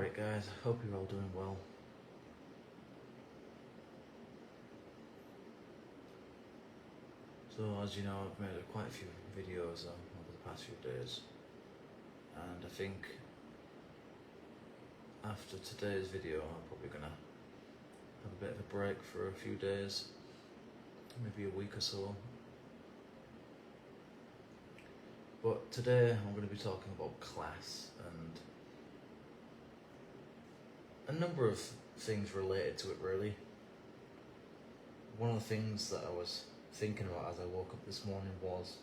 Alright guys, I hope you're all doing well. So as you know, I've made quite a few videos over the past few days, and I think after today's video I'm probably going to have a bit of a break for a few days, maybe a week or so. But today I'm going to be talking about class and a number of things related to it really. One of the things that I was thinking about as I woke up this morning was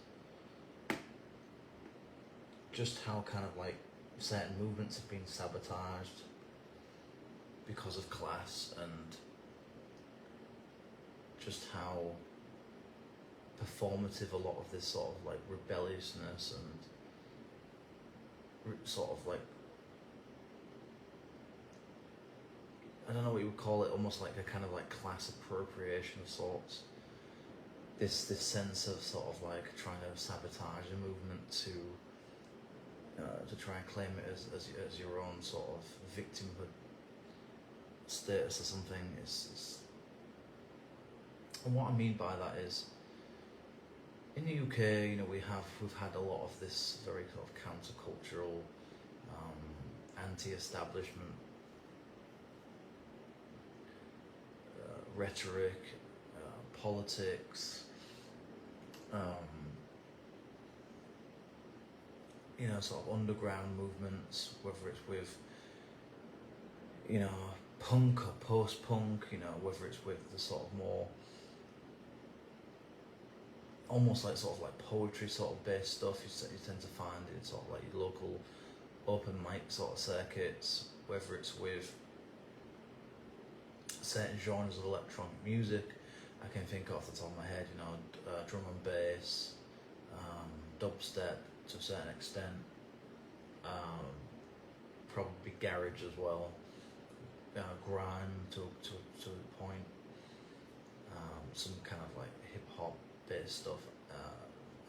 just how kind of like certain movements have been sabotaged because of class, and just how performative a lot of this sort of like rebelliousness and sort of like, I don't know what you would call it, almost like a kind of like class appropriation of sorts. This sense of sort of like trying to sabotage a movement to try and claim it as your own sort of victimhood status or something. And what I mean by that is, in the UK, you know, we've had a lot of this very sort of countercultural, anti-establishment rhetoric, politics, you know, sort of underground movements, whether it's with, you know, punk or post-punk, you know, whether it's with the sort of more almost like sort of like poetry sort of based stuff. You tend to find in sort of like your local open mic sort of circuits, whether it's with certain genres of electronic music. I can think off the top of my head, you know, drum and bass, dubstep to a certain extent, probably garage as well, grime to a point, some kind of like hip hop based stuff,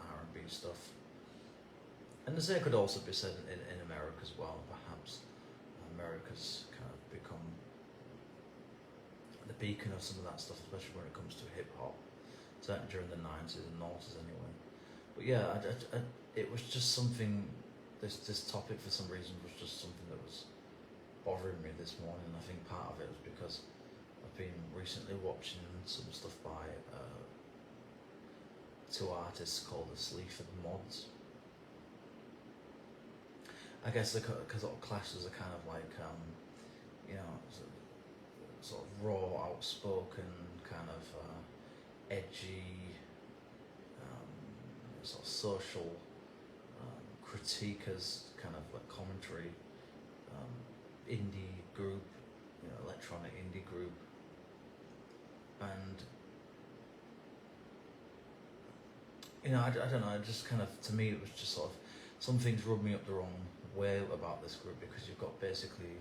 R&B stuff, and the same could also be said in America as well. Perhaps America's kind of become the beacon of some of that stuff, especially when it comes to hip hop, certainly during the 90s and noughties anyway. But yeah, it was just something, this topic for some reason was just something that was bothering me this morning. I think part of it was because I've been recently watching some stuff by two artists called the Sleaford mods. I guess because classes are kind of like, you know, sort of raw, outspoken, kind of edgy, sort of social critique as kind of like commentary, indie group, you know, electronic indie group, and you know, I don't know, it just kind of, to me it was just sort of, some things rubbed me up the wrong way about this group, because you've got basically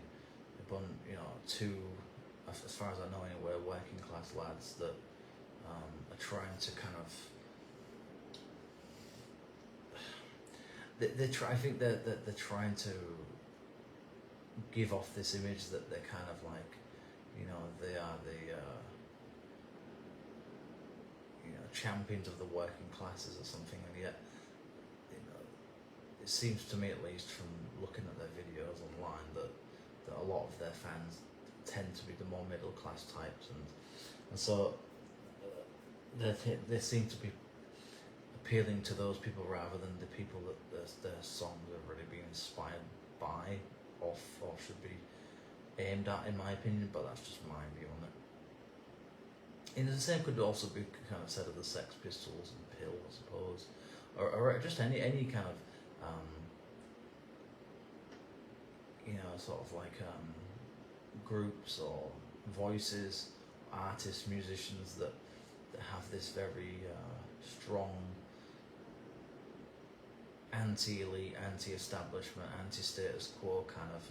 you know, two, as far as I know anyway, working class lads that are trying to kind of, I think they're trying to give off this image that they're kind of like, you know, they are the you know, champions of the working classes or something, and yet, you know, it seems to me, at least from looking at their videos online, that a lot of their fans tend to be the more middle class types, and so they seem to be appealing to those people rather than the people that their songs have really been inspired by, or should be aimed at, in my opinion. But that's just my view on it. And the same could also be kind of said of the Sex Pistols and Pill, I suppose, or just any kind of you know, sort of like groups or voices, artists, musicians that have this very strong anti-elite, anti-establishment, anti-status quo kind of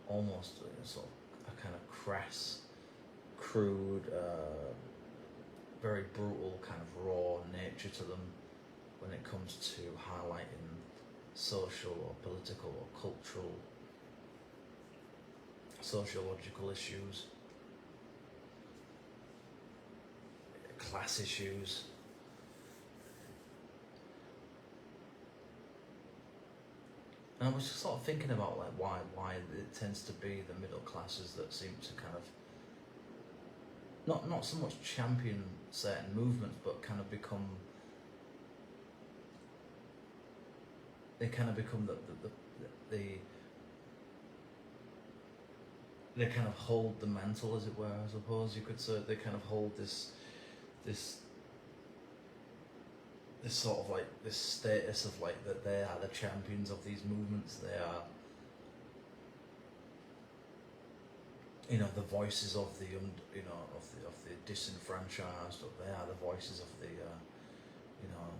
almost sort of a kind of crass, crude, very brutal kind of raw nature to them, when it comes to highlighting social or political or cultural, sociological issues, class issues. And I was just sort of thinking about like why it tends to be the middle classes that seem to kind of not so much champion certain movements, but kind of become the they kind of hold the mantle, as it were. I suppose you could say they kind of hold this sort of like this status of like that they are the champions of these movements. They are, you know, the voices of the of the disenfranchised. Or they are the voices of the you know,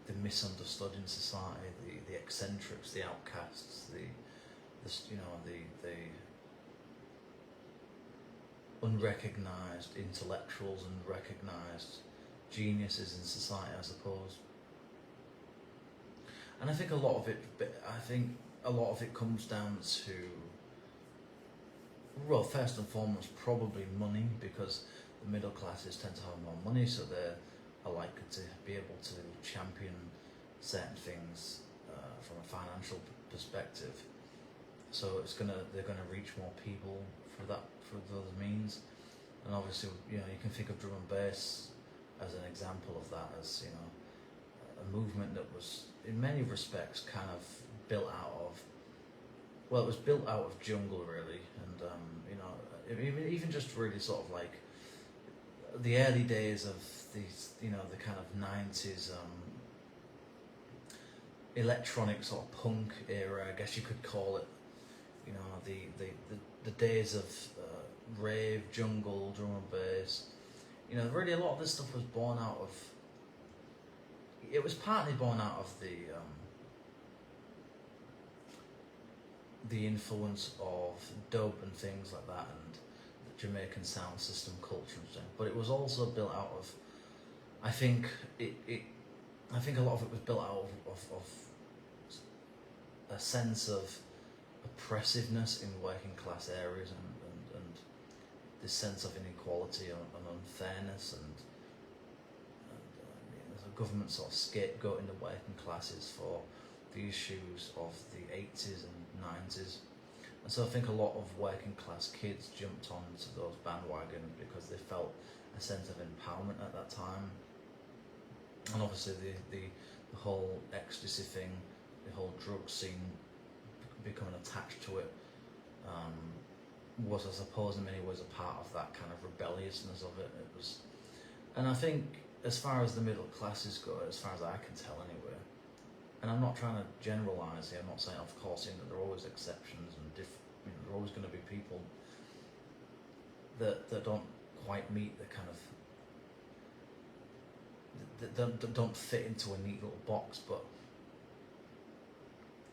the misunderstood in society, the eccentrics, the outcasts, the unrecognised intellectuals and recognised geniuses in society, I suppose. And I think a lot of it comes down to, well, first and foremost, probably money, because the middle classes tend to have more money, so they're likely to be able to champion certain things from a financial perspective. So they're gonna reach more people for those means. And obviously, you know, you can think of drum and bass as an example of that, as, you know, a movement that was in many respects kind of built out of, well, it was built out of jungle really, and you know, even just really sort of like the early days of these, you know, the kind of 90s electronic sort of punk era, I guess you could call it. You know, the days of rave, jungle, drum and bass. You know, really a lot of this stuff was born out of. It was partly born out of the influence of dub and things like that, and the Jamaican sound system culture and stuff. But it was also built out of. I think I think a lot of it was built out of a sense of oppressiveness in working class areas, and this sense of inequality and unfairness, and you know, there's a government sort of scapegoating the working classes for the issues of the 80s and 90s. And so I think a lot of working class kids jumped onto those bandwagon because they felt a sense of empowerment at that time. And obviously the whole ecstasy thing, the whole drug scene becoming attached to it, was, I suppose, in many ways a part of that kind of rebelliousness of it. It was, and I think as far as the middle classes go, as far as I can tell anyway, and I'm not trying to generalise here, I'm not saying, of course, you know, there are always exceptions and you know, there are always going to be people that don't quite meet the kind of, that don't fit into a neat little box, but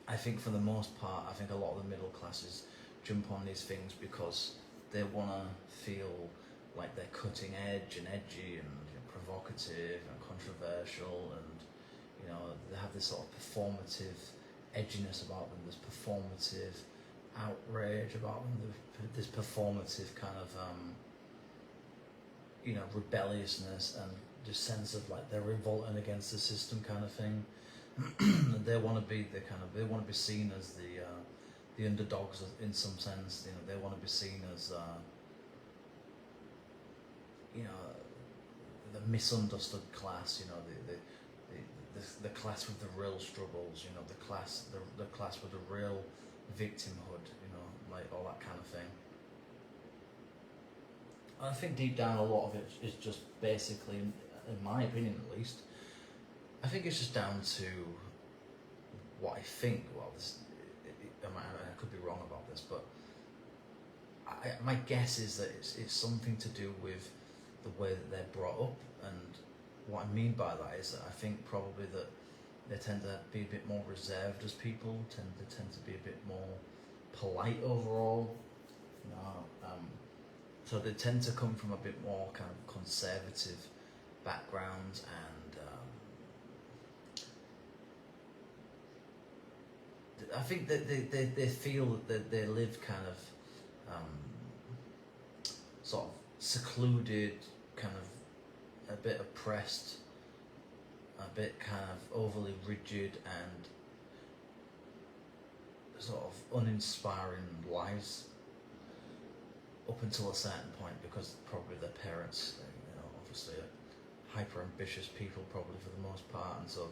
I think for the most part, I think a lot of the middle classes jump on these things because they want to feel like they're cutting edge and edgy and, you know, provocative and controversial, and, you know, they have this sort of performative edginess about them, this performative outrage about them, this performative kind of you know, rebelliousness and just sense of like they're revolting against the system kind of thing. They want to be they want to be seen as the underdogs in some sense. You know, they want to be seen as you know, the misunderstood class. You know, the class with the real struggles. You know, the class with the real victimhood. You know, like all that kind of thing. I think deep down a lot of it is just basically, in my opinion at least, I think it's just down to what I think. Well, I could be wrong about this, but my guess is that it's something to do with the way that they're brought up. And what I mean by that is that I think probably that they tend to be a bit more reserved as people, they tend to be a bit more polite overall. You know, so they tend to come from a bit more kind of conservative backgrounds, and I think that they feel that they live kind of sort of secluded, kind of a bit oppressed, a bit kind of overly rigid and sort of uninspiring lives up until a certain point, because probably their parents, obviously are hyper ambitious people probably for the most part, and so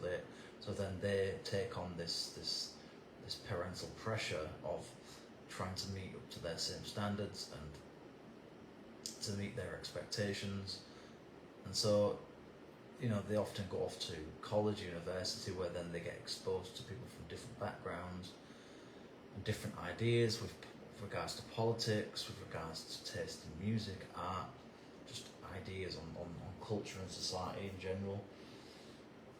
then they take on this parental pressure of trying to meet up to their same standards and to meet their expectations, and so they often go off to college, university, where then they get exposed to people from different backgrounds and different ideas with regards to politics, with regards to taste in music, art, just ideas on culture and society in general.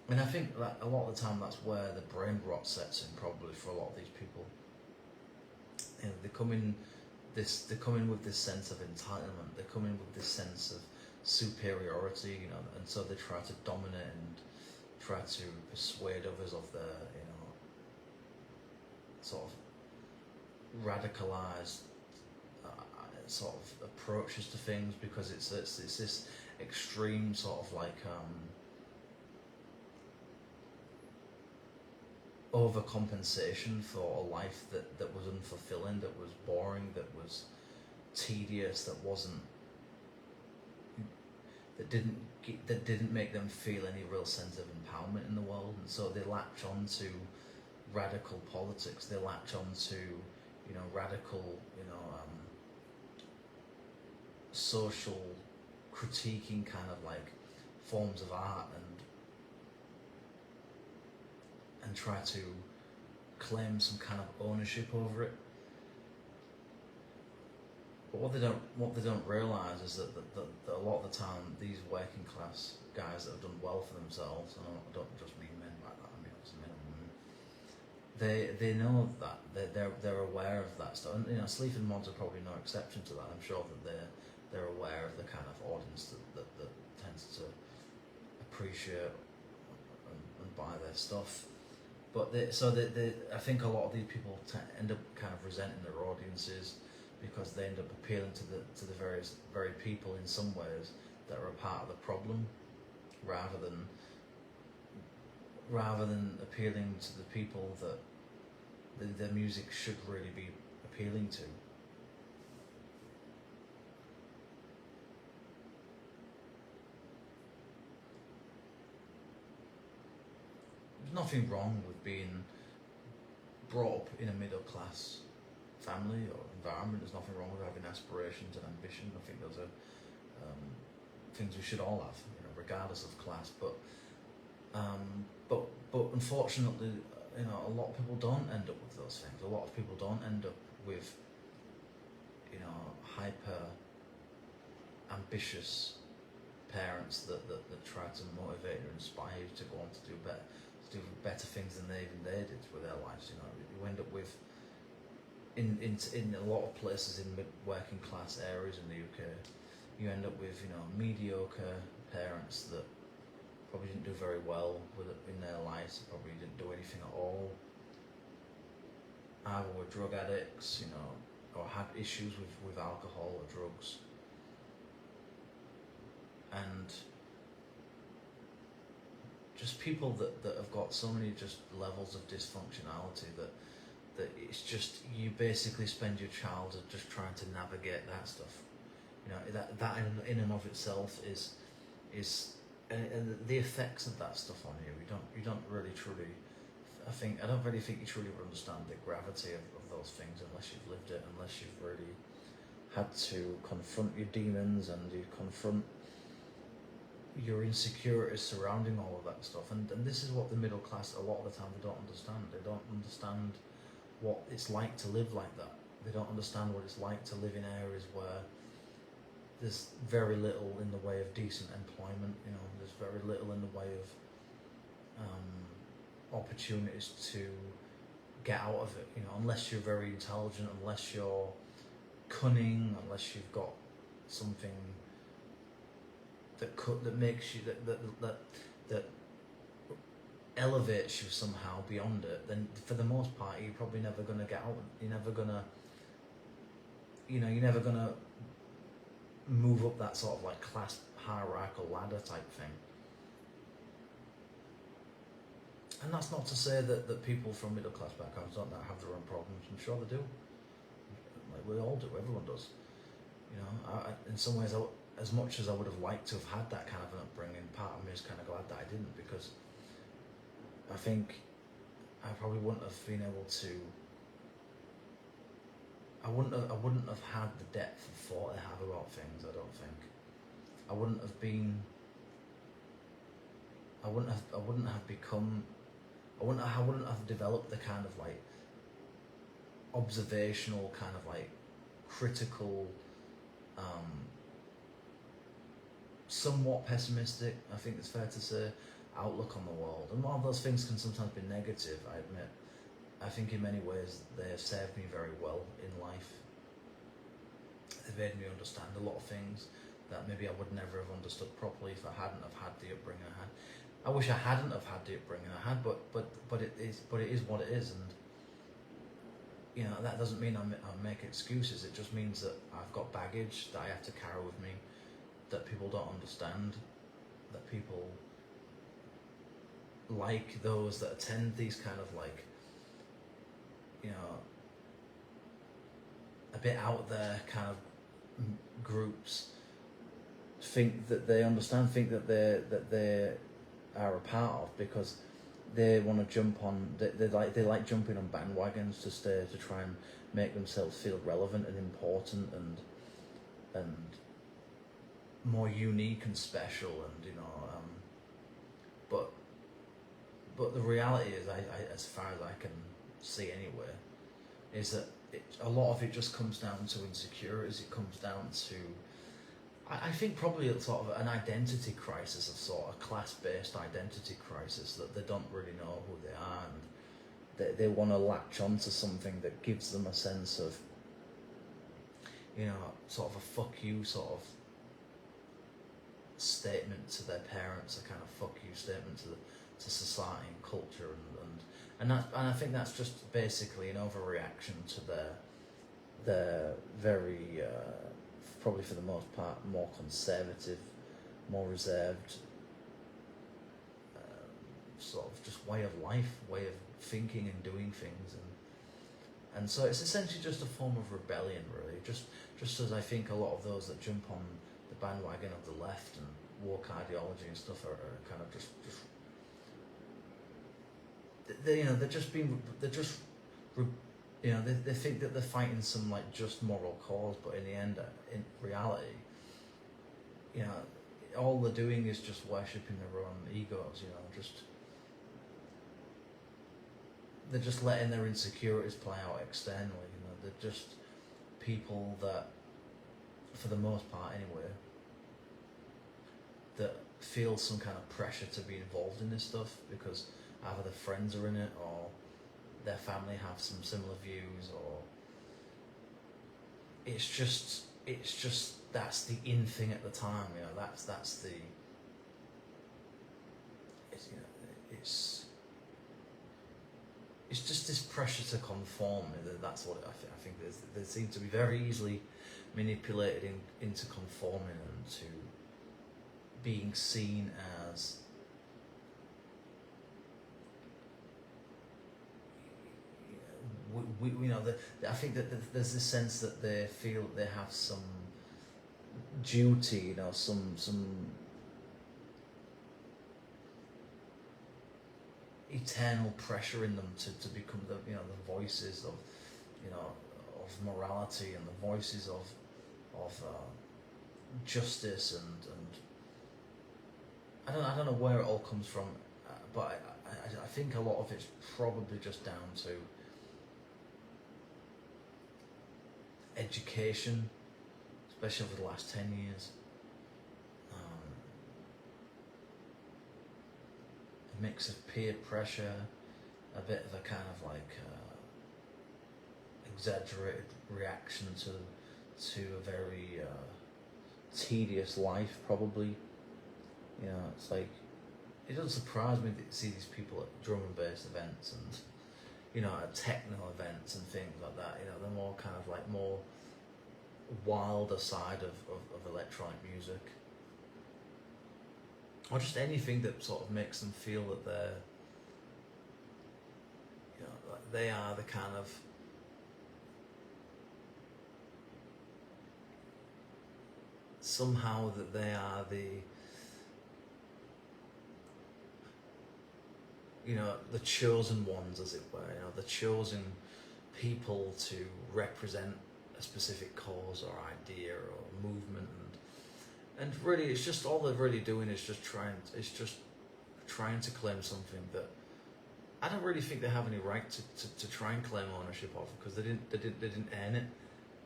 And I think that a lot of the time that's where the brain rot sets in, probably, for a lot of these people. They come in with this sense of entitlement. They come in with this sense of superiority, and so they try to dominate and try to persuade others of their, sort of radicalized sort of approaches to things, because it's this extreme sort of like overcompensation for a life that was unfulfilling, that was boring, that was tedious, that didn't make them feel any real sense of empowerment in the world, and so they latch on to radical politics. They latch on to radical social critiquing kind of like forms of art, and try to claim some kind of ownership over it. But what they don't realise is that a lot of the time these working class guys that have done well for themselves, and I don't just mean men like that, I mean also men and women, they know that they're aware of that stuff, and Sleaford mods are probably no exception to that. I'm sure that they're aware of the kind of audience that tends to appreciate and buy their stuff. But I think a lot of these people end up kind of resenting their audiences, because they end up appealing to the very people in some ways that are a part of the problem, rather than appealing to the people that their music should really be appealing to. There's nothing wrong with being brought up in a middle class family or environment. There's nothing wrong with having aspirations and ambition. I think those are things we should all have, regardless of class. But unfortunately, a lot of people don't end up with those things. A lot of people don't end up with, hyper ambitious parents that try to motivate or inspire you to go on to do better things than they did with their lives. You end up with, in a lot of places in working class areas in the UK, you end up with mediocre parents that probably didn't do very well in their lives. Probably didn't do anything at all. Either were drug addicts, or had issues with alcohol or drugs, and just people that have got so many just levels of dysfunctionality that it's just, you basically spend your childhood just trying to navigate that stuff. That in and of itself is and the effects of that stuff on you don't really truly, I don't really think you truly understand the gravity of those things unless you've lived it, unless you've really had to confront your demons and you confront your insecurities surrounding all of that stuff. And this is what the middle class, a lot of the time, they don't understand. They don't understand what it's like to live like that. They don't understand what it's like to live in areas where there's very little in the way of decent employment. There's very little in the way of opportunities to get out of it. Unless you're very intelligent, unless you're cunning, unless you've got something that makes you that elevates you somehow beyond it, then for the most part you're probably never going to get out. You're never going to, you're never going to move up that sort of like class hierarchical ladder type thing. And that's not to say that people from middle class backgrounds don't have their own problems. I'm sure they do. Like we all do. Everyone does. In some ways, as much as I would have liked to have had that kind of an upbringing, part of me is kind of glad that I didn't, because I think I probably wouldn't have been able to. I wouldn't have had the depth of thought I have about things. I don't think. I wouldn't have been. I wouldn't have become. I wouldn't have developed the kind of like observational, kind of like critical, somewhat pessimistic, I think it's fair to say, outlook on the world. And while those things can sometimes be negative, I admit, I think in many ways they have served me very well in life. They've made me understand a lot of things that maybe I would never have understood properly if I hadn't have had the upbringing I had. I wish I hadn't have had the upbringing I had, but it is what it is, and that doesn't mean I make excuses. It just means that I've got baggage that I have to carry with me, that people don't understand, that people like those that attend these kind of like, a bit out there kind of groups think that they understand, think that they are a part of, because they want to jump on. They like jumping on bandwagons to try and make themselves feel relevant and important and more unique and special, and but the reality is, I as far as I can see anyway, is that a lot of it just comes down to insecurities. It comes down to, I think, probably a sort of an identity crisis, of sort of class-based identity crisis, that they don't really know who they are, and they want to latch onto something that gives them a sense of, sort of a fuck you sort of statement to their parents, a kind of fuck you statement to society and culture, and I think that's just basically an overreaction to their very probably for the most part more conservative, more reserved sort of just way of life, way of thinking and doing things, and so it's essentially just a form of rebellion, really. Just as I think a lot of those that jump on the bandwagon of the left and woke ideology and stuff are kind of just they think that they're fighting some like just moral cause, but in the end, in reality, all they're doing is just worshipping their own egos. They're just letting their insecurities play out externally. They're just people that, for the most part anyway, that feel some kind of pressure to be involved in this stuff because either their friends are in it, or their family have some similar views, or it's just that's the in thing at the time. That's the it's just this pressure to conform. That's what I think. They seem to be very easily manipulated into conforming and to being seen as I think that there's this sense that they feel that they have some duty, some eternal pressure in them to become the voices of of morality and the voices of justice, and I don't know where it all comes from, but I think a lot of it's probably just down to education, especially over the last 10 years. A mix of peer pressure, a bit of a kind of like exaggerated reaction to a very tedious life, probably. It's like it doesn't surprise me to see these people at drum and bass events and, you know, at techno events and things like that. You know, they're more kind of like more wilder side of electronic music. Or just anything that sort of makes them feel that they're, you know, like they are the kind of somehow that they are the, you know, the chosen ones, as it were, you know, the chosen people to represent a specific cause or idea or movement, and really it's just all they're really doing is just trying to claim something that I don't really think they have any right to try and claim ownership of, because they didn't earn it.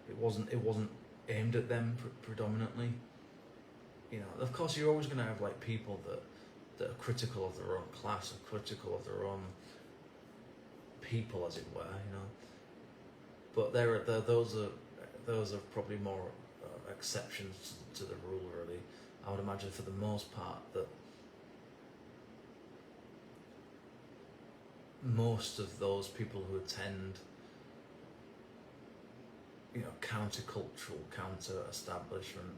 It wasn't aimed at them predominantly. You know, of course you're always going to have like people that are critical of their own class, or critical of their own people, as it were, you know. But those are probably more exceptions to the rule, really. I would imagine for the most part that most of those people who attend, you know, counter-cultural, counter-establishment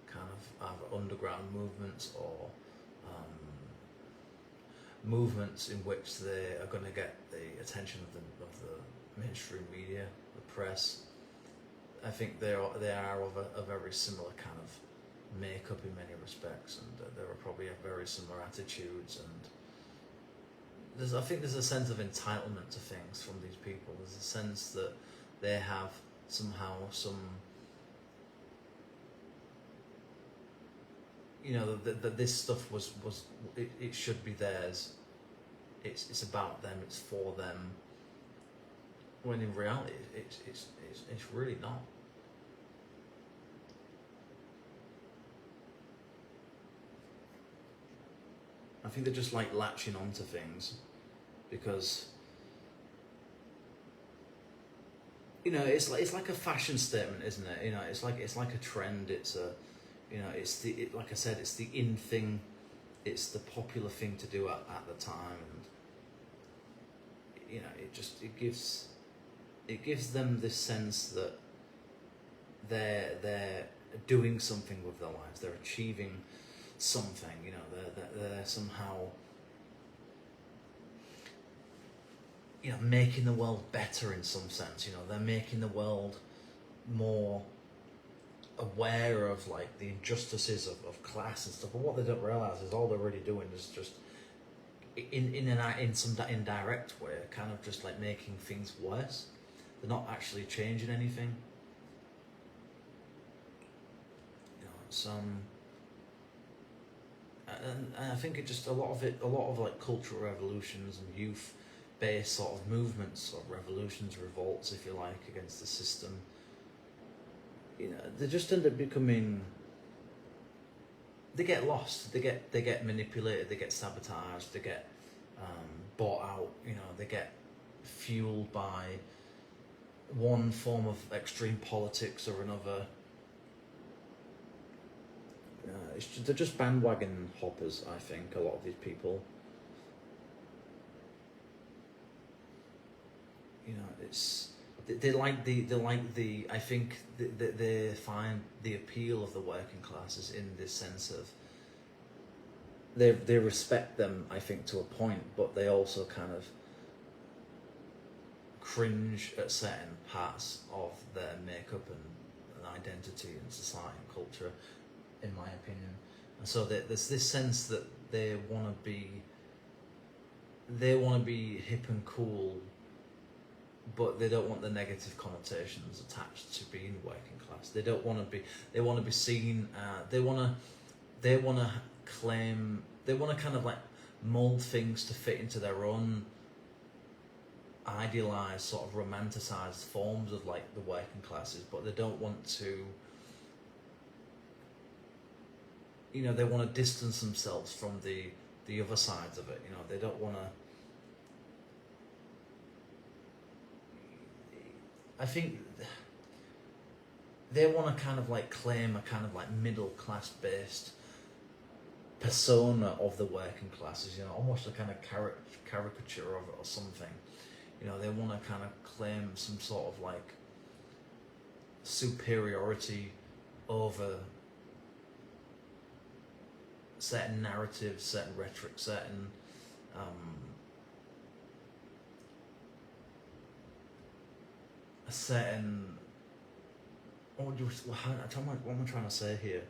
kind of either underground movements or movements in which they are going to get the attention of the mainstream media, the press. I think they are of a very similar kind of makeup in many respects, and there are probably very similar attitudes, and I think there's a sense of entitlement to things from these people. There's a sense that they have somehow some, you know, that this stuff was it should be theirs. It's about them. It's for them. When in reality, it's really not. I think they're just like latching onto things because, you know, it's like a fashion statement, isn't it? You know, it's like a trend. It's a, you know, like I said, it's the in thing. It's the popular thing to do at the time, and you know, it gives them this sense that they're doing something with their lives. They're achieving something. You know, they're somehow, you know, making the world better in some sense. You know, they're making the world more aware of like the injustices of class and stuff. But what they don't realise is all they're really doing is just in some indirect way, kind of just like making things worse. They're not actually changing anything. You know, some. And I think it just a lot of like cultural revolutions and youth-based sort of movements or revolutions, revolts, if you like, against the system. You know, they just end up becoming. They get lost. They get manipulated. They get sabotaged. They get bought out. You know, they get fueled by one form of extreme politics or another. They're just bandwagon hoppers, I think, a lot of these people. You know, it's they like the I think they find the appeal of the working classes in this sense of they respect them, I think, to a point, but they also kind of cringe at certain parts of their makeup and identity and society and culture, in my opinion. And so there's this sense that they want to be hip and cool, but they don't want the negative connotations attached to being working class. They don't want to be. They want to be seen. They want to claim. They want to kind of like mold things to fit into their own idealized, sort of romanticized forms of like the working classes, but they don't want to. You know, they want to distance themselves from the other sides of it. You know, they don't want to. I think they want to kind of like claim a kind of like middle class based persona of the working classes, you know, almost a kind of caricature of it or something. You know, they want to kind of claim some sort of like superiority over certain narratives, certain rhetoric, certain a certain what am I trying to say here?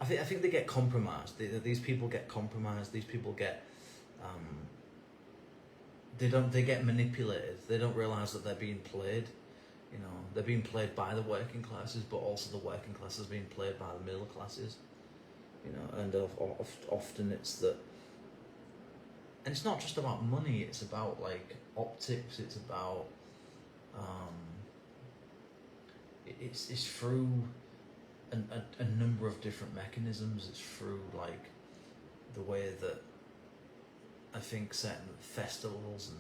I think they get compromised. These people get compromised. These people get they get manipulated. They don't realize that they're being played. You know, they're being played by the working classes, but also the working classes being played by the middle classes. You know, and often it's that, and it's not just about money. It's about like optics. It's about it's through a number of different mechanisms. It's through like the way that I think certain festivals and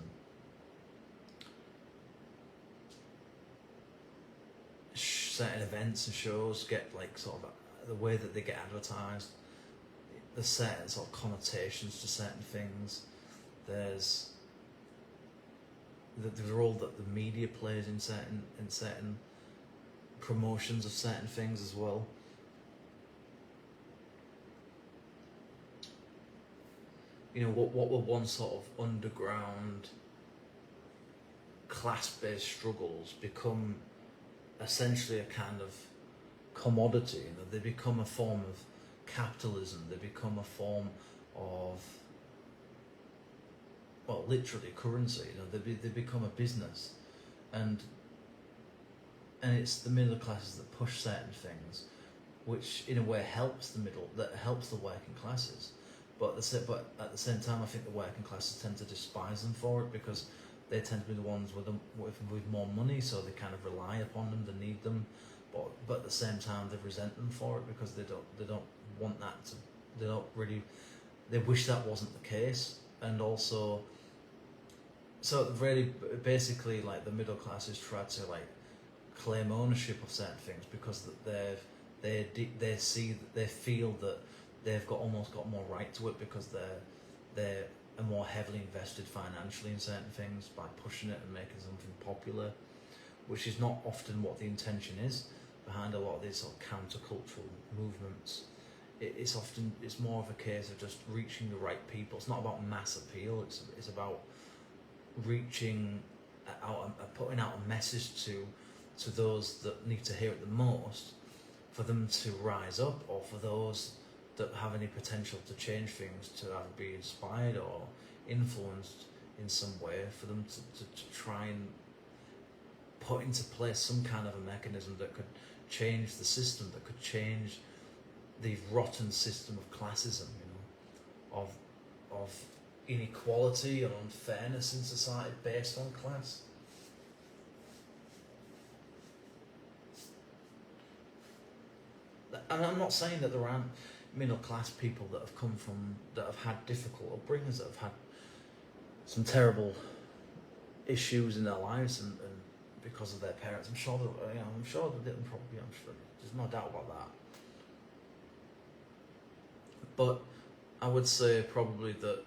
certain events and shows get like sort of the way that they get advertised. There's certain sort of connotations to certain things. There's the role that the media plays in certain promotions of certain things as well. You know, what were once sort of underground class-based struggles become essentially a kind of commodity. You know, they become a form of capitalism. They become a form of, well, literally currency. You know, they become a business, and it's the middle classes that push certain things, which in a way helps the working classes. But at the same time, I think the working classes tend to despise them for it, because they tend to be the ones with more money, so they kind of rely upon them, they need them. But at the same time, they resent them for it, because they don't want that to. They wish that wasn't the case, and also. So really, basically, like the middle classes try to like claim ownership of certain things, because they feel that they've almost got more right to it, because they're more heavily invested financially in certain things by pushing it and making something popular, which is not often what the intention is behind a lot of these sort of countercultural movements. It's more of a case of just reaching the right people. It's not about mass appeal. It's about reaching out and putting out a message to those that need to hear it the most, for them to rise up, or for those that have any potential to change things to either be inspired or influenced in some way, for them to try and put into place some kind of a mechanism that could change the system, that could change the rotten system of classism, you know, of inequality and unfairness in society based on class. And I'm not saying that there aren't middle class people that have had difficult upbringings, that have had some terrible issues in their lives and because of their parents. I'm sure that didn't probably. I'm sure there's no doubt about that. But I would say probably that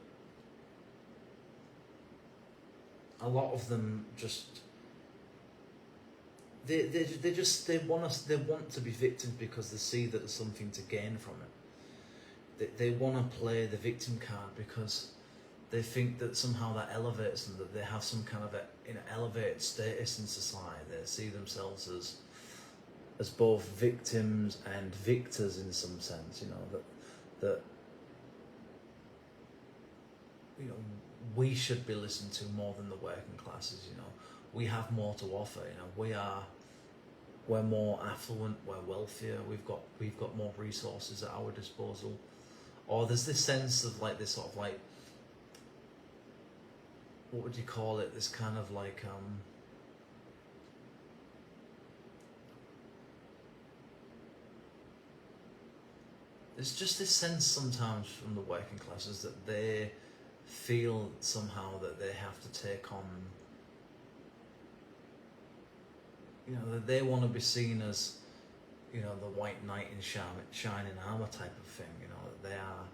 a lot of them just they want to be victims, because they see that there's something to gain from it. They want to play the victim card because they think that somehow that elevates them, that they have some kind of elevated status in society. They see themselves as both victims and victors in some sense. You know, that you know, we should be listened to more than the working classes. You know, we have more to offer. You know, we're more affluent, we're wealthier, we've got more resources at our disposal. Or there's this sense of like this sort of like, what would you call it? This kind of like there's just this sense sometimes from the working classes that they feel somehow that they have to take on, you know, that they want to be seen as you know, the white knight in shining armor type of thing. You know, that they are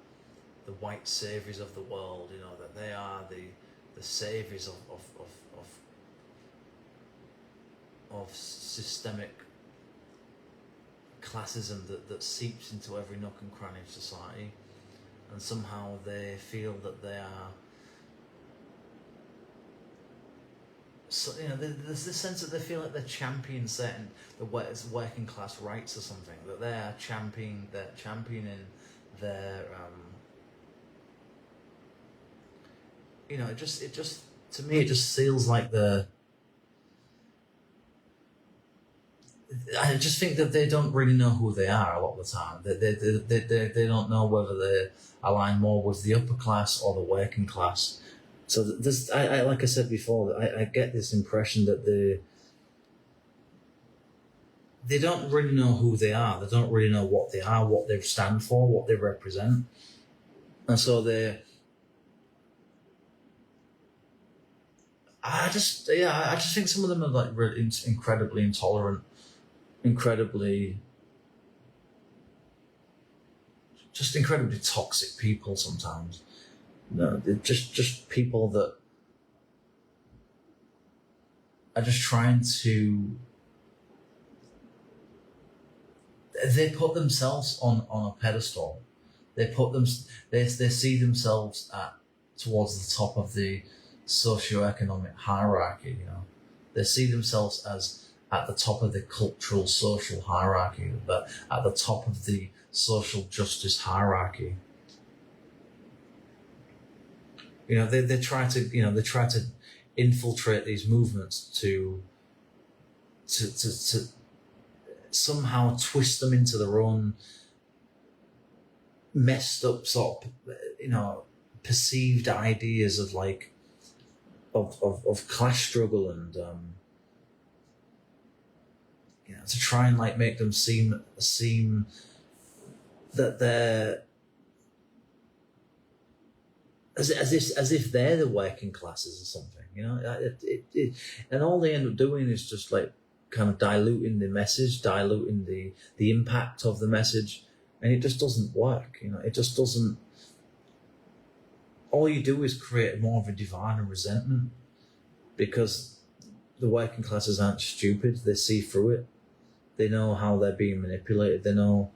the white saviors of the world. You know, that they are the saviors of systemic classism that seeps into every nook and cranny of society, and somehow they feel that they are. So, you know, there's this sense that they feel like they're championing certain the working class rights or something. That they are championing their you know, it just to me it just feels like I just think that they don't really know who they are a lot of the time. They don't know whether they align more with the upper class or the working class. So this, I like I said before, I get this impression that they don't really know who they are. They don't really know what they are, what they stand for, what they represent, and so I just think some of them are like really incredibly intolerant, incredibly toxic people sometimes. No, they're just people that are just trying to. They put themselves on a pedestal. They see themselves towards the top of the socioeconomic hierarchy. You know, they see themselves as at the top of the cultural social hierarchy, but at the top of the social justice hierarchy. You know, they try to infiltrate these movements to somehow twist them into their own messed up sort of, you know, perceived ideas of like of class struggle and you know, to try and like make them seem that they're as if they're the working classes or something, you know. And all they end up doing is just like kind of diluting the message, diluting the impact of the message, and it just doesn't work. You know, it just doesn't. All you do is create more of a divide and resentment because the working classes aren't stupid. They see through it. They know how they're being manipulated. They know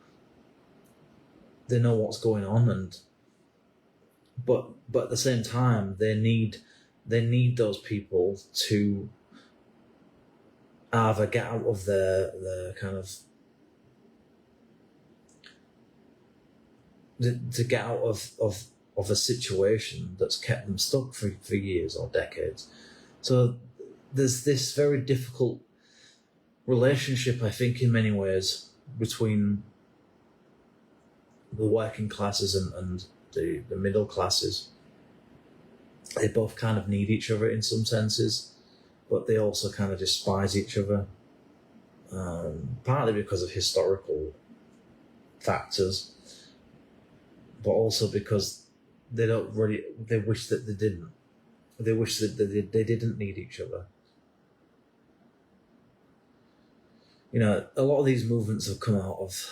what's going on, but at the same time, they need those people to either get out of the kind of to get out of a situation that's kept them stuck for years or decades. So there's this very difficult relationship, I think, in many ways, between the working classes and the middle classes. They both kind of need each other in some senses, but they also kind of despise each other, partly because of historical factors, but also because they wish that they didn't. They wish that they didn't need each other. You know, a lot of these movements have come out of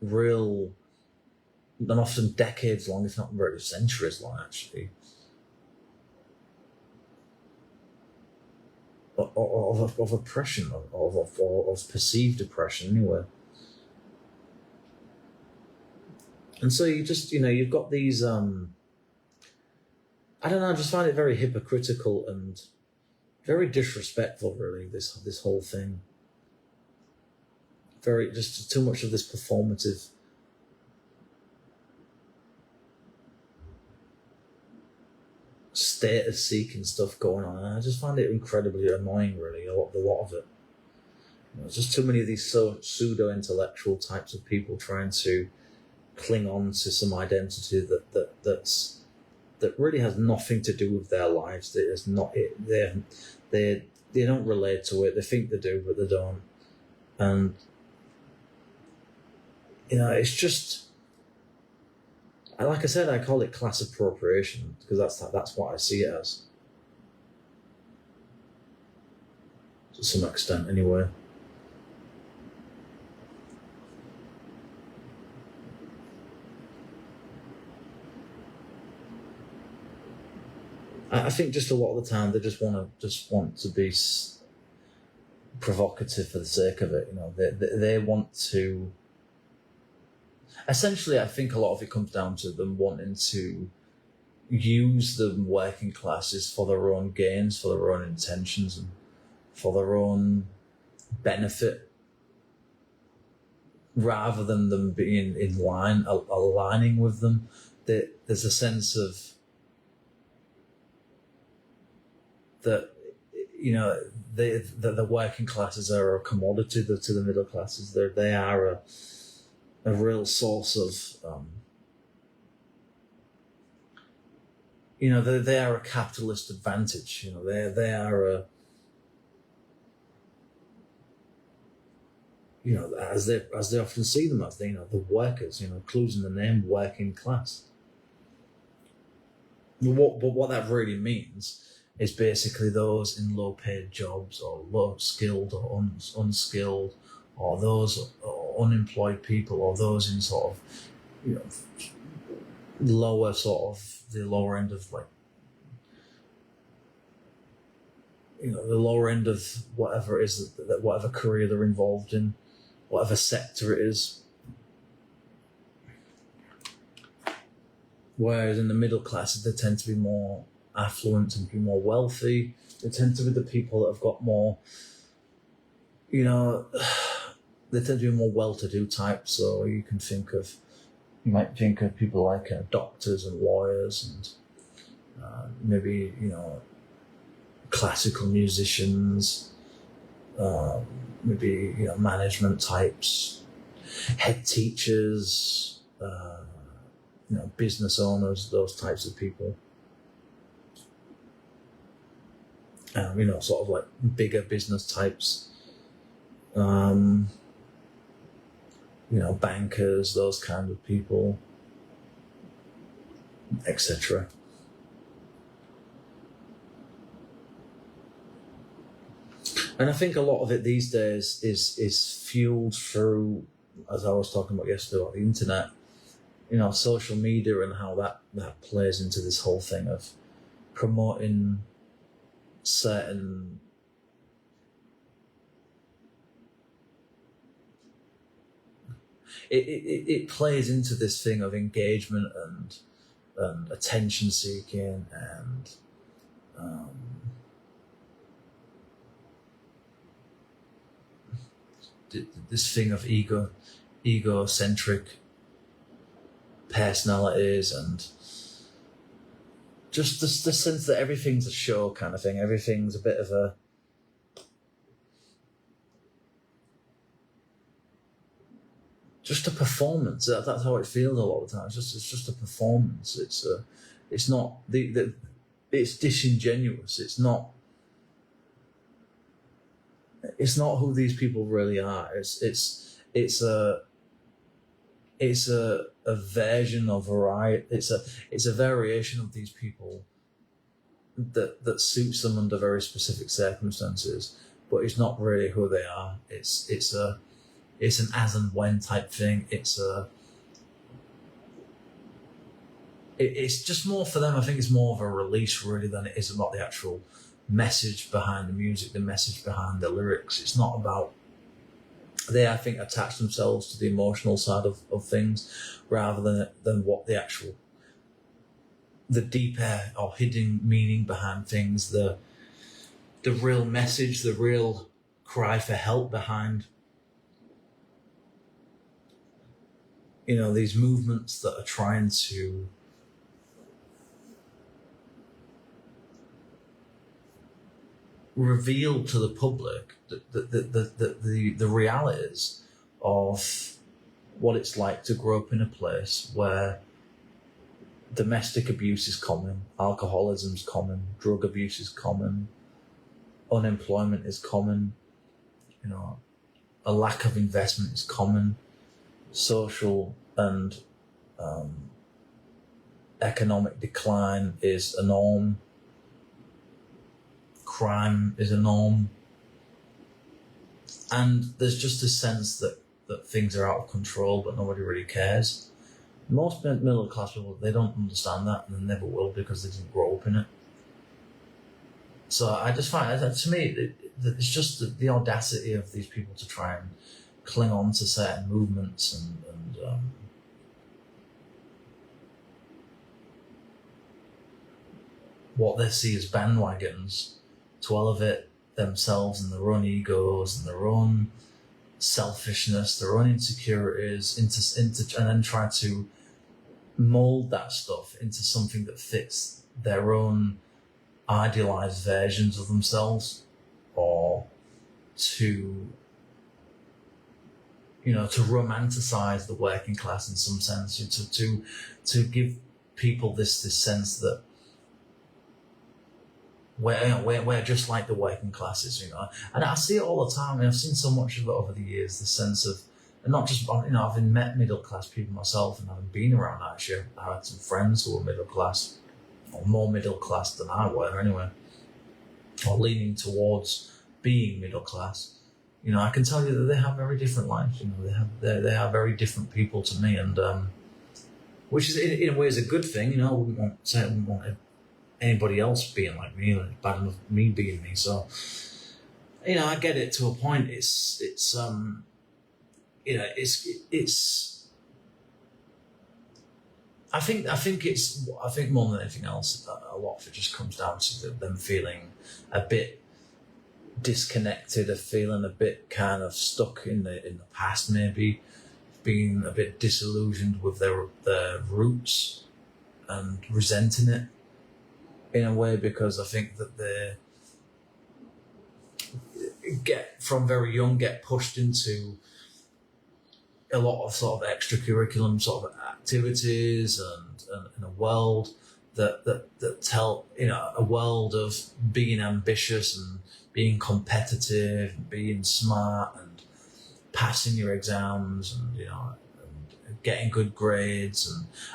real, and often decades long, if not very centuries long, actually, of oppression, of perceived oppression, anyway. And so you just, you know, you've got these, I don't know, I just find it very hypocritical and very disrespectful, really, this whole thing. Just too much of this performative status-seeking stuff going on, and I just find it incredibly annoying, really, a lot of it. You know, just too many of these pseudo-intellectual types of people trying to cling on to some identity that really has nothing to do with their lives. That is not it. They don't relate to it. They think they do, but they don't. And you know, it's just, like I said, I call it class appropriation because that's what I see it as, to some extent, anyway. I think just a lot of the time they just want to be provocative for the sake of it. You know, they want to. Essentially, I think a lot of it comes down to them wanting to use the working classes for their own gains, for their own intentions, and for their own benefit, rather than them being in line, aligning with them. There's a sense of that, you know, the working classes are a commodity to the middle classes. They are a real source of, you know, they are a capitalist advantage. You know, they are a, you know, as they often see them as, you know, the workers. You know, includes in the name working class. But what that really means is basically those in low-paid jobs, or low-skilled or unskilled, or those unemployed people, or those in sort of, you know, lower sort of the lower end of, like, you know, the lower end of whatever it is that whatever career they're involved in, whatever sector it is. Whereas in the middle classes, they tend to be more affluent and be more wealthy. They tend to be the people that have got more, you know, they tend to be more well-to-do types. So you might think of people like doctors and lawyers, and maybe, you know, classical musicians, maybe, you know, management types, head teachers, you know, business owners, those types of people. You know, sort of like bigger business types. You know, bankers, those kind of people, etc. And I think a lot of it these days is fueled through, as I was talking about yesterday, about the internet, you know, social media, and how that plays into this whole thing of promoting certain it plays into this thing of engagement and attention seeking, and this thing of egocentric personalities, and just the sense that everything's a show kind of thing. Everything's a bit of a just a performance. That's how it feels a lot of the time. It's just a performance. It's not it's disingenuous. It's not who these people really are. It's a version of variety. It's a variation of these people that suits them under very specific circumstances, but it's not really who they are. It's an as and when type thing. It's just more for them. I think it's more of a release really than it is about the actual message behind the music, the message behind the lyrics. It's not about, they, I think, attach themselves to the emotional side of things rather than what the actual, the deeper or hidden meaning behind things, the real message, the real cry for help behind, you know, these movements that are trying to reveal to the public the realities of what it's like to grow up in a place where domestic abuse is common, alcoholism is common, drug abuse is common, unemployment is common, you know, a lack of investment is common, social and economic decline is a norm, crime is a norm, and there's just a sense that things are out of control but nobody really cares. Most middle class people, they don't understand that, and they never will, because they didn't grow up in it. So I just find that, to me, it's just the audacity of these people to try and cling on to certain movements and what they see as bandwagons to elevate themselves and their own egos and their own selfishness, their own insecurities, and then try to mold that stuff into something that fits their own idealized versions of themselves, or to romanticize the working class in some sense, to give people this sense that we're just like the working classes, and I see it all the time. I've seen so much of it over the years. The sense of, and not just, I've met middle class people myself, and having been around that, actually, I had some friends who were middle class, or more middle class than I were anyway, or leaning towards being middle class. I can tell you that they have very different lives. They have very different people to me, and which is in a way is a good thing. I wouldn't want anybody else being like me, like bad enough me being me. So, I get it to a point. It's I think more than anything else, a lot of it just comes down to them feeling a bit disconnected, of feeling a bit kind of stuck in the past, maybe being a bit disillusioned with their roots and resenting it in a way, because I think that they from very young get pushed into a lot of sort of extracurriculum sort of activities and a world that tell, a world of being ambitious and being competitive and being smart and passing your exams and and getting good grades,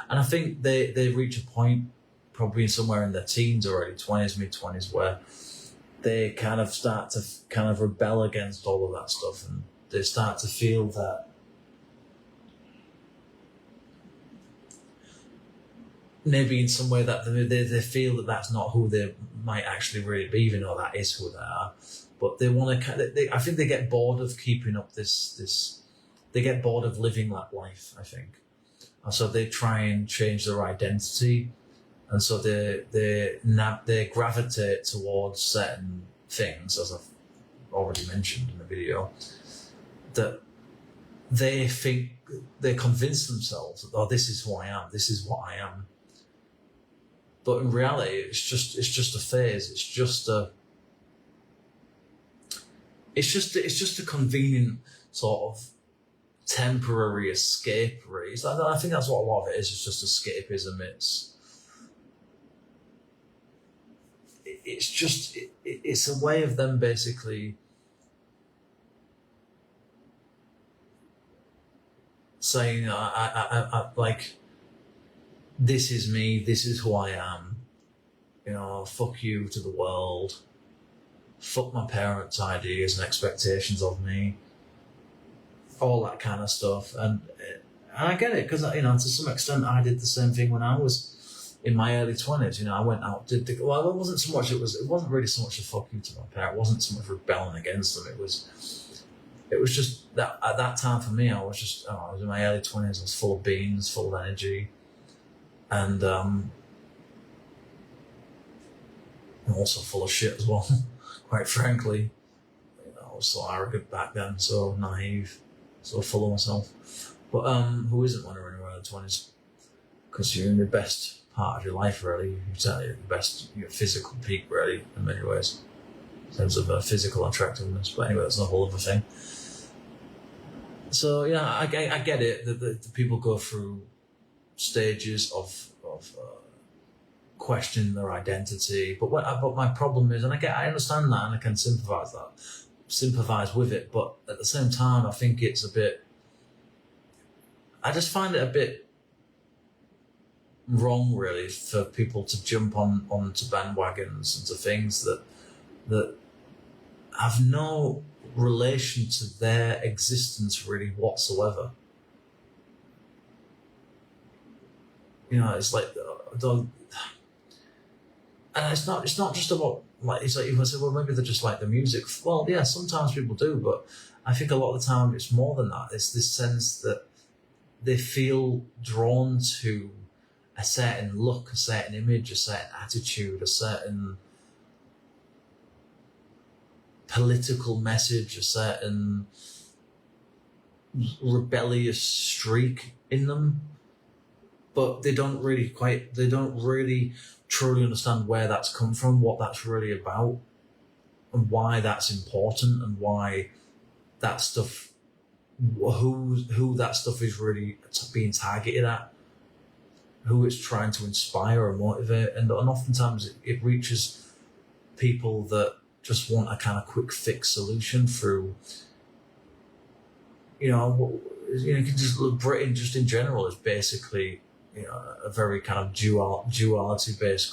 and I think they reach a point probably somewhere in their teens or early 20s, mid-20s, where they kind of start to kind of rebel against all of that stuff, and they start to feel that maybe in some way that they feel that that's not who they might actually really be, even though that is who they are. But they want to I think they get bored of keeping up this they get bored of living that life, I think. And so they try and change their identity. And so they gravitate towards certain things, as I've already mentioned in the video, that they think, they convince themselves that, oh, this is who I am, this is what I am. But in reality, it's just a phase. It's just a convenient sort of temporary escape. Really, I think that's what a lot of it is. It's just escapism. It's a way of them basically saying, I like, this is me, this is who I am, fuck you to the world, fuck my parents' ideas and expectations of me, all that kind of stuff. And I get it, because to some extent I did the same thing when I was in my early 20s. I went out, it wasn't really so much a fuck you to my parents, it wasn't so much rebelling against them, it was just that at that time for me, I was in my early 20s, I was full of beans, full of energy, and also full of shit as well, quite frankly. I was so arrogant back then, so naive, so full of myself. But who isn't when you're in your early 20s? Because you're in the best part of your life, really. You're certainly at your physical peak, really, in many ways, in terms of physical attractiveness. But anyway, that's a whole other thing. So, I get it that the people go through stages of questioning their identity, but my problem is, and I understand that, and I can sympathise with it, but at the same time, I think it's I just find it a bit wrong, really, for people to jump onto bandwagons and to things that have no relation to their existence really whatsoever. It's like, And it's not just about, like, it's like, you say, well, maybe they just like the music. Well, yeah, sometimes people do, but I think a lot of the time it's more than that. It's this sense that they feel drawn to a certain look, a certain image, a certain attitude, a certain political message, a certain rebellious streak in them, but they don't really truly understand where that's come from, what that's really about, and why that's important, and why that stuff, who that stuff is really being targeted at, who it's trying to inspire or motivate. And oftentimes it reaches people that just want a kind of quick fix solution through, you can just look, Britain just in general is basically, a very kind of duality based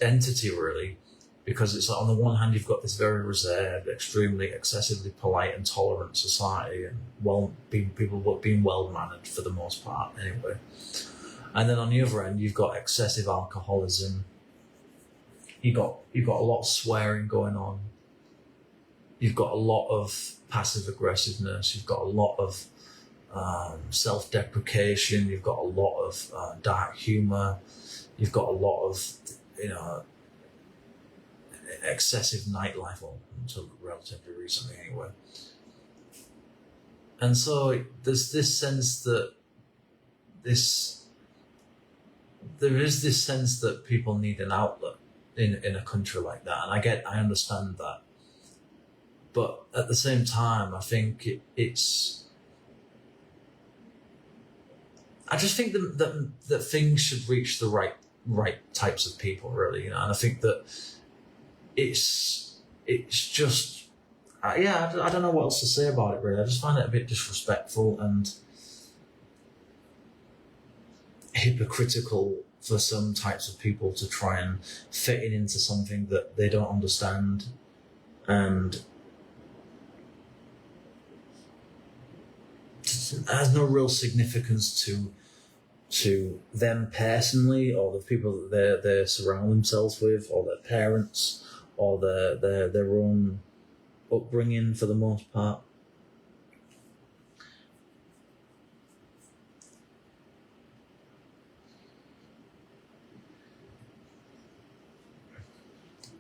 entity, really, because it's like, on the one hand you've got this very reserved, extremely excessively polite and tolerant society, and people being well mannered for the most part anyway, and then on the other end you've got excessive alcoholism, you've got a lot of swearing going on, you've got a lot of passive aggressiveness, you've got a lot of self-deprecation, you've got a lot of dark humor, you've got a lot of excessive nightlife, until relatively recently anyway. And so there's this sense that there is this sense that people need an outlet in a country like that, and I understand that, but at the same time I think I just think that things should reach the right types of people, really, and I think that it's just, I don't know what else to say about it, really. I just find it a bit disrespectful and hypocritical for some types of people to try and fit it into something that they don't understand, and has no real significance to them personally, or the people that they surround themselves with, or their parents, or their own upbringing for the most part.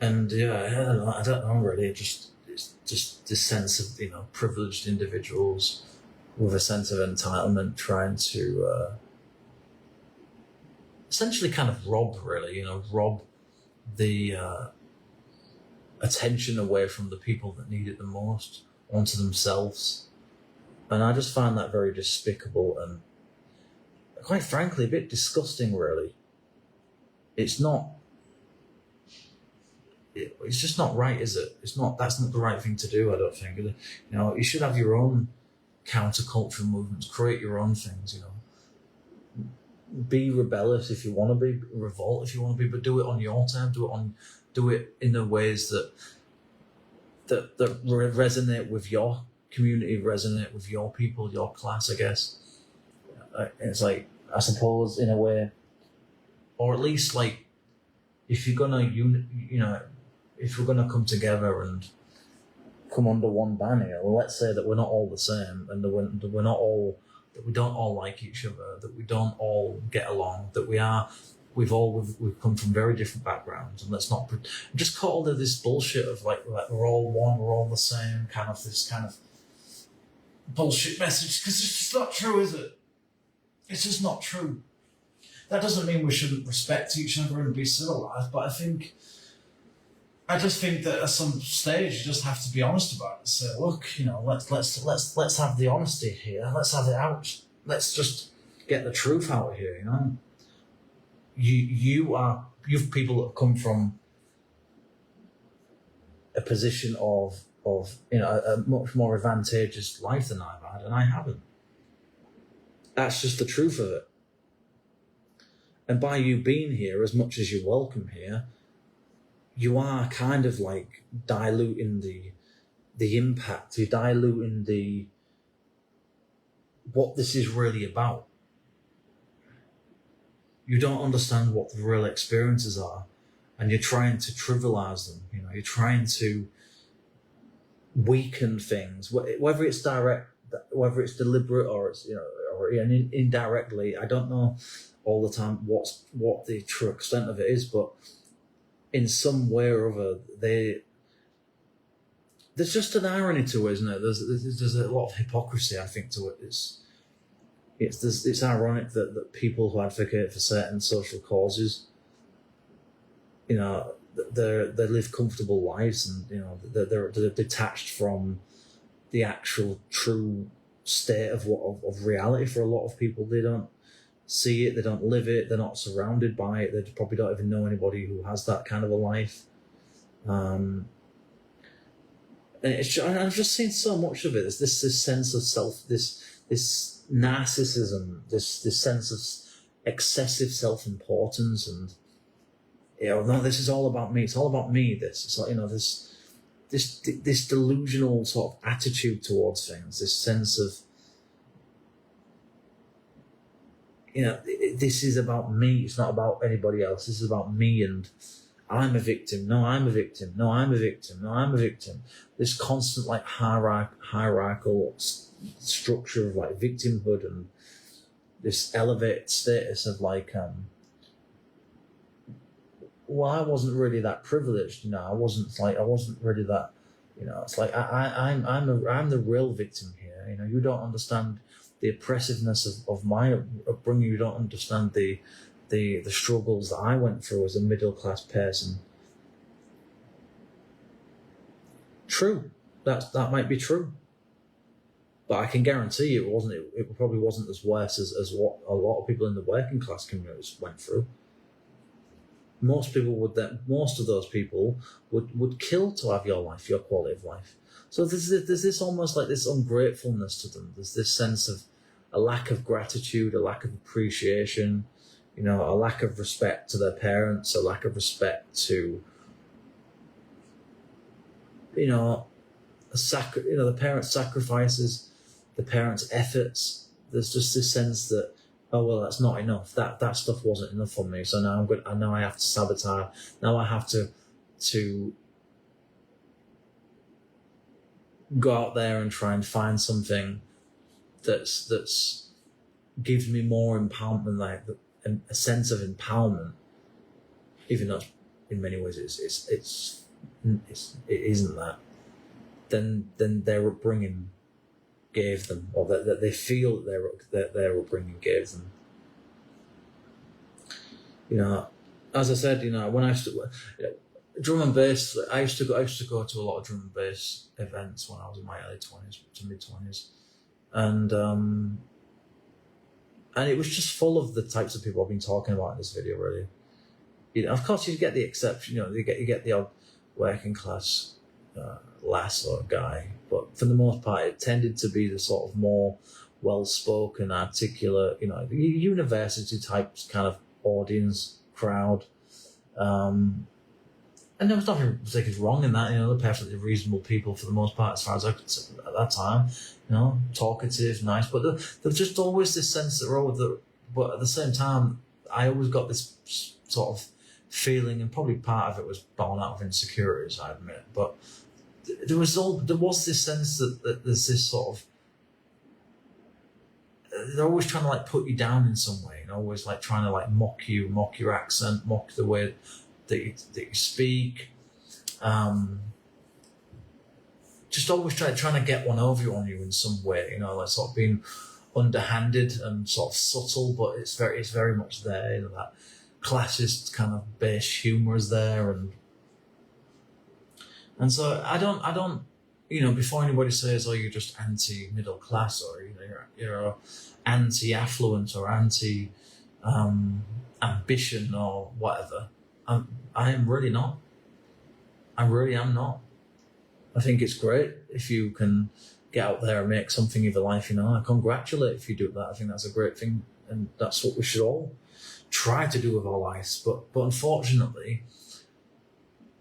And I don't know really. It's just this sense of privileged individuals with a sense of entitlement trying to essentially kind of rob the attention away from the people that need it the most onto themselves. And I just find that very despicable and, quite frankly, a bit disgusting, really. It's just not right, is it? That's not the right thing to do, I don't think. You should have your own counterculture movements, create your own things, be rebellious if you want to be, revolt if you want to be, but do it on your terms, do it in the ways that resonate with your community, resonate with your people, your class, I guess. It's like, I suppose, in a way, or at least, like, if you're gonna if we're gonna come together and come under one banner, let's say that we're not all the same, and that we don't all like each other, that we don't all get along, that we've come from very different backgrounds, and let's not just call all of this bullshit of like we're all one, we're all the same, this kind of bullshit message, because it's just not true, is it? It's just not true. That doesn't mean we shouldn't respect each other and be civilized, but I just think that at some stage you just have to be honest about it. Say, look, let's have the honesty here. Let's have it out. Let's just get the truth out here. You've people that have come from a position of a much more advantageous life than I've had, and I haven't. That's just the truth of it. And by you being here, as much as you're welcome here, you are kind of like diluting the impact, you're diluting what this is really about. you don't understand what the real experiences are, and you're trying to trivialize them. You know, you're trying to weaken things, whether it's direct, whether it's deliberate, or it's, you know, or indirectly. I don't know all the time what the true extent of it is, but in some way or other, there's just an irony to it, isn't it? There's a lot of hypocrisy, I think, to it. It's ironic that people who advocate for certain social causes, you know, they live comfortable lives, and you know they're detached from the actual true state of reality. For a lot of people, they don't see it, they don't live it, they're not surrounded by it, they probably don't even know anybody who has that kind of a life. And I've just seen so much of it. There's this sense of self, this narcissism, this sense of excessive self-importance, and you know, no, this is all about me. It's all about me. It's like, you know, this delusional sort of attitude towards things. This sense of, you know, this is about me. It's not about anybody else. This is about me, and I'm a victim. No, I'm a victim. No, I'm a victim. No, I'm a victim. This constant like hierarchical structure of like victimhood, and this elevated status of like, well, I wasn't really that privileged, you know. I wasn't really that, you know. It's like I'm the real victim here. You know, you don't understand the oppressiveness of my upbringing. You don't understand the struggles that I went through as a middle class person. True, that might be true, but I can guarantee it wasn't. It probably wasn't as worse as what a lot of people in the working class communities went through. Most of those people would kill to have your life, your quality of life. So there's this almost like this ungratefulness to them. There's this sense of a lack of gratitude, a lack of appreciation, you know, a lack of respect to their parents, a lack of respect to, you know, the parents' sacrifices, the parents' efforts. There's just this sense that, oh well, that's not enough. That stuff wasn't enough for me. So now now I have to sabotage. Now I have to go out there and try and find something that's gives me more empowerment, like a sense of empowerment, even though in many ways it isn't that. Then their upbringing gave them, or that they feel that their upbringing gave them. You know, as I said, you know, when I used to, you know, drum and bass, I used to go to a lot of drum and bass events when I was in my early 20s to mid 20s, and it was just full of the types of people I've been talking about in this video. Really, you know, of course you get the exception. You know, you get the odd working class lass or guy, but for the most part, it tended to be the sort of more well-spoken, articulate, you know, university type kind of audience crowd. And there was nothing particularly wrong in that. You know, they're perfectly reasonable people for the most part, as far as I could say at that time. You know, talkative, nice, but there's just always this sense that but at the same time, I always got this sort of feeling, and probably part of it was born out of insecurities, I admit, but there was this sense that there's this sort of, they're always trying to like put you down in some way, and always like trying to like mock your accent, mock the way that you speak, just always trying to get one over on you in some way, you know, like sort of being underhanded and sort of subtle, but it's very much there, you know, that classist kind of base humour is there, and so I don't, you know, before anybody says, oh, you're just anti-middle class, or you know, you're anti-affluent or anti-ambition or whatever, I am really not. I really am not. I think it's great if you can get out there and make something of your life, you know. I congratulate if you do that. I think that's a great thing, and that's what we should all try to do with our lives. But unfortunately,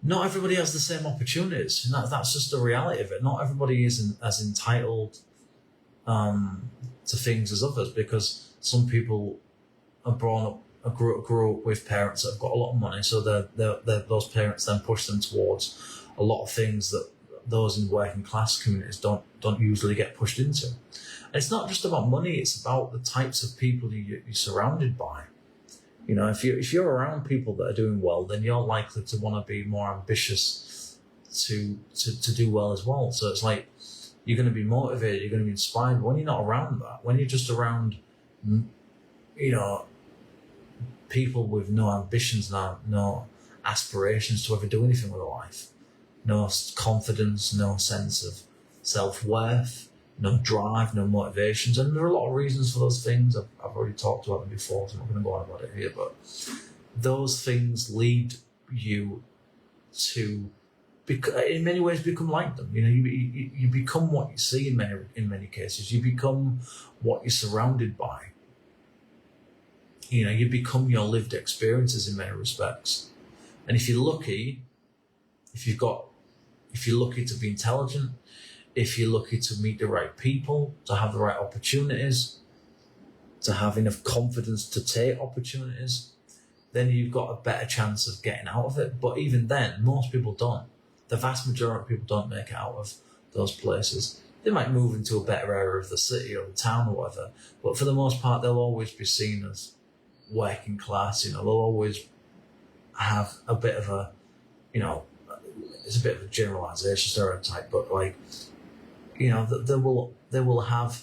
not everybody has the same opportunities, and that's just the reality of it. Not everybody is as entitled to things as others, because some people are brought up grew up with parents that have got a lot of money, so those parents then push them towards a lot of things that those in working class communities don't usually get pushed into. And it's not just about money; it's about the types of people you're surrounded by. You know, if you're around people that are doing well, then you're likely to want to be more ambitious to do well as well. So it's like you're going to be motivated, you're going to be inspired when you're not around that. When you're just around, you know, people with no ambitions, no aspirations to ever do anything with their life, no confidence, no sense of self-worth, no drive, no motivations. And there are a lot of reasons for those things. I've already talked about them before, so I'm not going to go on about it here. But those things lead you to, in many ways, become like them. You know, you become what you see in many cases. You become what you're surrounded by. You know, you become your lived experiences in many respects. And if you're lucky, if you're lucky to be intelligent, if you're lucky to meet the right people, to have the right opportunities, to have enough confidence to take opportunities, then you've got a better chance of getting out of it. But even then, most people don't. The vast majority of people don't make it out of those places. They might move into a better area of the city or the town or whatever, but for the most part, they'll always be seen as working class. You know, they'll always have a bit of a, you know, it's a bit of a generalization stereotype, but like, you know, they will have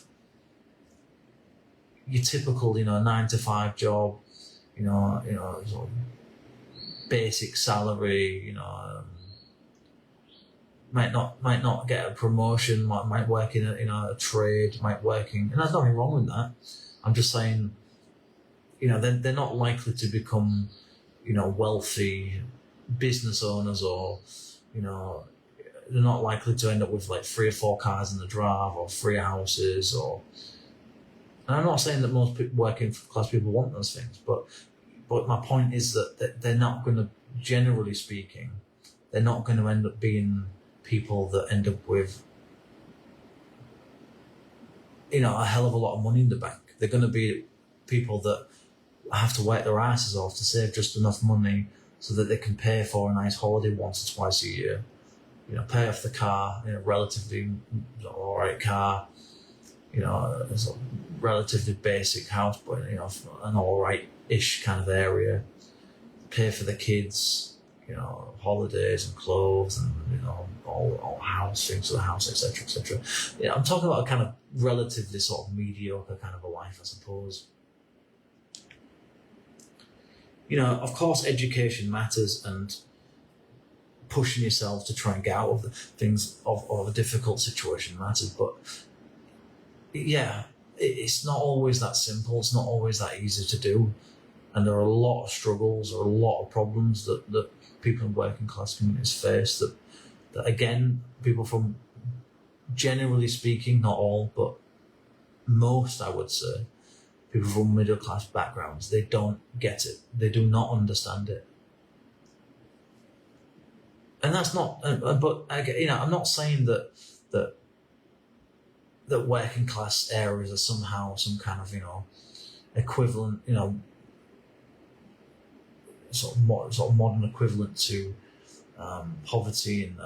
your typical, you know, 9-to-5 job, you know, sort of basic salary, you know, might not get a promotion, might work in a trade, and there's nothing wrong with that. I'm just saying, you know, they're not likely to become, you know, wealthy business owners, or, you know, they're not likely to end up with like 3 or 4 cars in the drive or 3 houses, or. And I'm not saying that most working class people want those things, but my point is that they're not going to, generally speaking, they're not going to end up being people that end up with, you know, a hell of a lot of money in the bank. They're going to be people that have to work their asses off to save just enough money so that they can pay for a nice holiday once or twice a year. You know, pay off the car in a relatively all right car. You know, it's a relatively basic house, but, you know, an all right-ish kind of area. Pay for the kids, you know, holidays and clothes, and, you know, all house things for the house, etc., etc. Yeah, I'm talking about a kind of relatively sort of mediocre kind of a life, I suppose. You know, of course, education matters, and pushing yourself to try and get out of the things of a difficult situation matters, but yeah, it's not always that simple. It's not always that easy to do, and there are a lot of struggles or a lot of problems that people in working class communities face. That again, people from, generally speaking, not all, but most, I would say, people from middle class backgrounds, they don't get it. They do not understand it. And that's not, but you know, I'm not saying that working class areas are somehow some kind of, you know, equivalent, you know, sort of modern equivalent to poverty in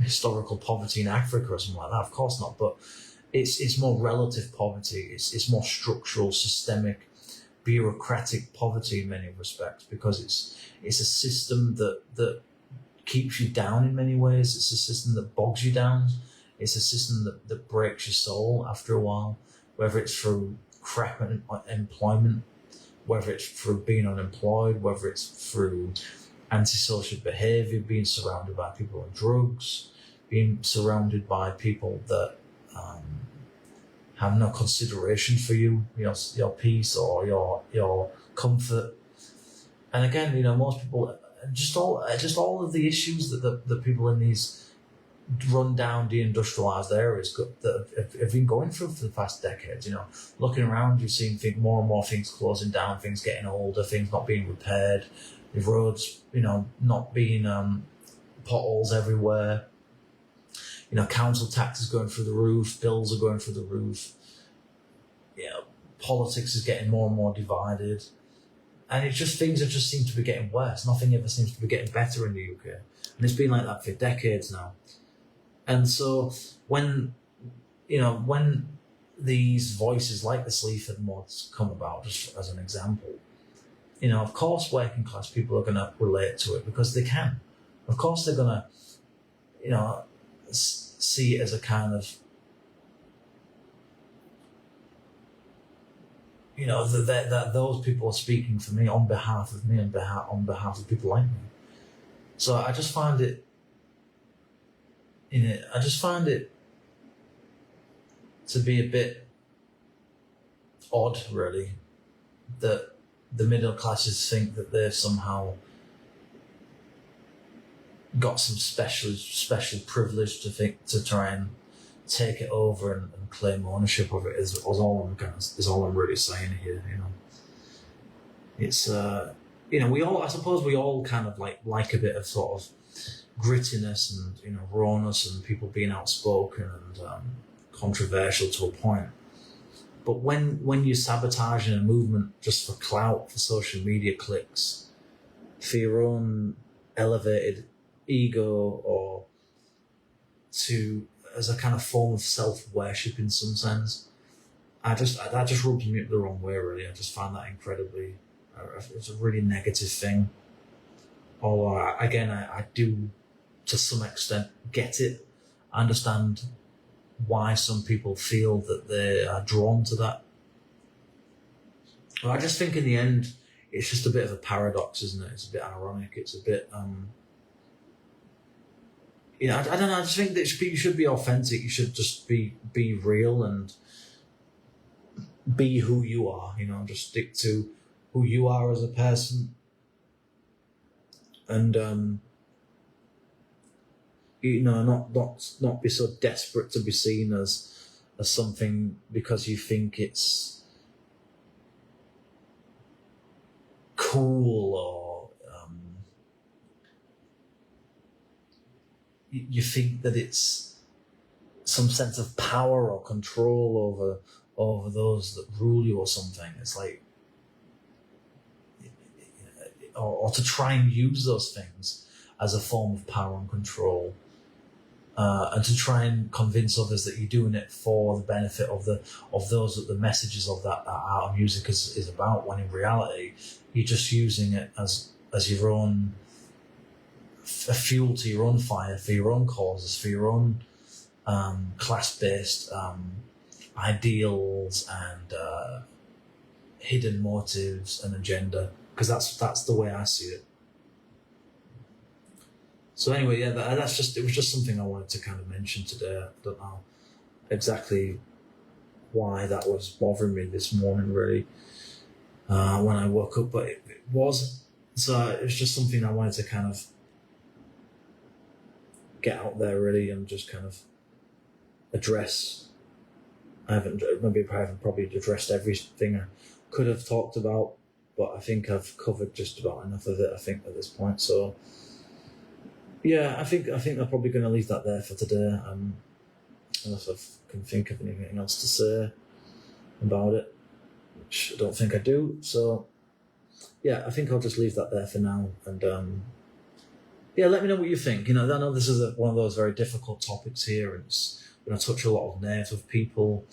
historical poverty in Africa or something like that. Of course not, but it's more relative poverty. It's more structural, systemic, bureaucratic poverty in many respects, because it's a system that keeps you down in many ways. It's a system that bogs you down. It's a system that breaks your soul after a while, whether it's through crap employment, whether it's through being unemployed, whether it's through antisocial behaviour, being surrounded by people on drugs, being surrounded by people that have no consideration for you, your peace or your comfort. And again, you know, most people, just all of the issues that the people in these run-down, deindustrialised areas that have been going through for the past decades. You know, looking around, you're seeing more and more things closing down, things getting older, things not being repaired, the roads, you know, not being potholes everywhere. You know, council taxes going through the roof, bills are going through the roof. You know, politics is getting more and more divided. And it's just, things just seem to be getting worse. Nothing ever seems to be getting better in the UK. And it's been like that for decades now. And so when these voices like the Sleaford mods come about, just as an example, of course working class people are going to relate to it because they can. Of course they're going to, see it as a kind of, that those people are speaking for me, on behalf of me, on behalf of people like me. So I just find it, to be a bit odd, really, that the middle classes think that they've somehow got some special privilege to try and take it over and claim ownership of it is all I'm really saying here. It's I suppose we all kind of like a bit of sort of grittiness and rawness and people being outspoken and controversial to a point. But when you're sabotaging a movement just for clout, for social media clicks, for your own elevated ego, or as a kind of form of self-worship in some sense, that just rubs me up the wrong way, really. I just find that incredibly, it's a really negative thing. Although, again, I do, to some extent, get it. I understand why some people feel that they are drawn to that. But I just think in the end, it's just a bit of a paradox, isn't it? It's a bit ironic. It's a bit, I don't know. I just think that you should be authentic. You should just be real and be who you are. Just stick to who you are as a person, and not be so desperate to be seen as something because you think it's cool, or you think that it's some sense of power or control over those that rule you or something. It's like, or to try and use those things as a form of power and control, and to try and convince others that you're doing it for the benefit of those that the messages of that art and music is about, when in reality you're just using it as your own, a fuel to your own fire, for your own causes, for your own class-based ideals and hidden motives and agenda, because that's the way I see it. So anyway, yeah, it was just something I wanted to kind of mention today. I don't know exactly why that was bothering me this morning, really, when I woke up, but it was. So it was just something I wanted to kind of get out there, really, and just kind of address. I haven't probably addressed everything I could have talked about, but I think I've covered just about enough of it, I think, at this point. So yeah, I think I'm probably going to leave that there for today, unless I can think of anything else to say about it, which I don't think I do. So yeah, I think I'll just leave that there for now, and yeah, let me know what you think. I know this is one of those very difficult topics here, and it's going to touch a lot of nerves of people.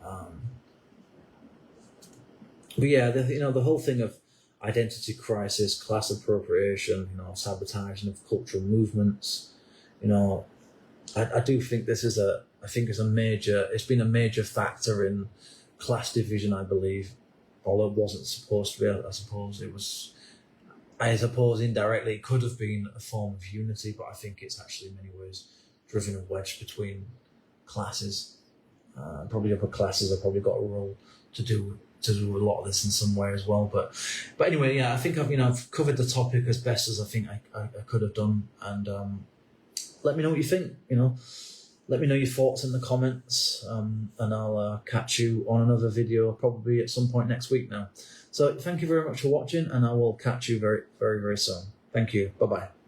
But yeah, the whole thing of identity crisis, class appropriation, sabotaging of cultural movements, I do think this is it's been a major factor in class division, I believe, although it wasn't supposed to be. I suppose indirectly it could have been a form of unity, but I think it's actually in many ways driven a wedge between classes. Probably upper classes have probably got a role to do a lot of this in some way as well. But anyway, yeah, I think I've covered the topic as best as I think I could have done. And let me know what you think. Let me know your thoughts in the comments, and I'll catch you on another video probably at some point next week now. So thank you very much for watching, and I will catch you very, very, very soon. Thank you. Bye-bye.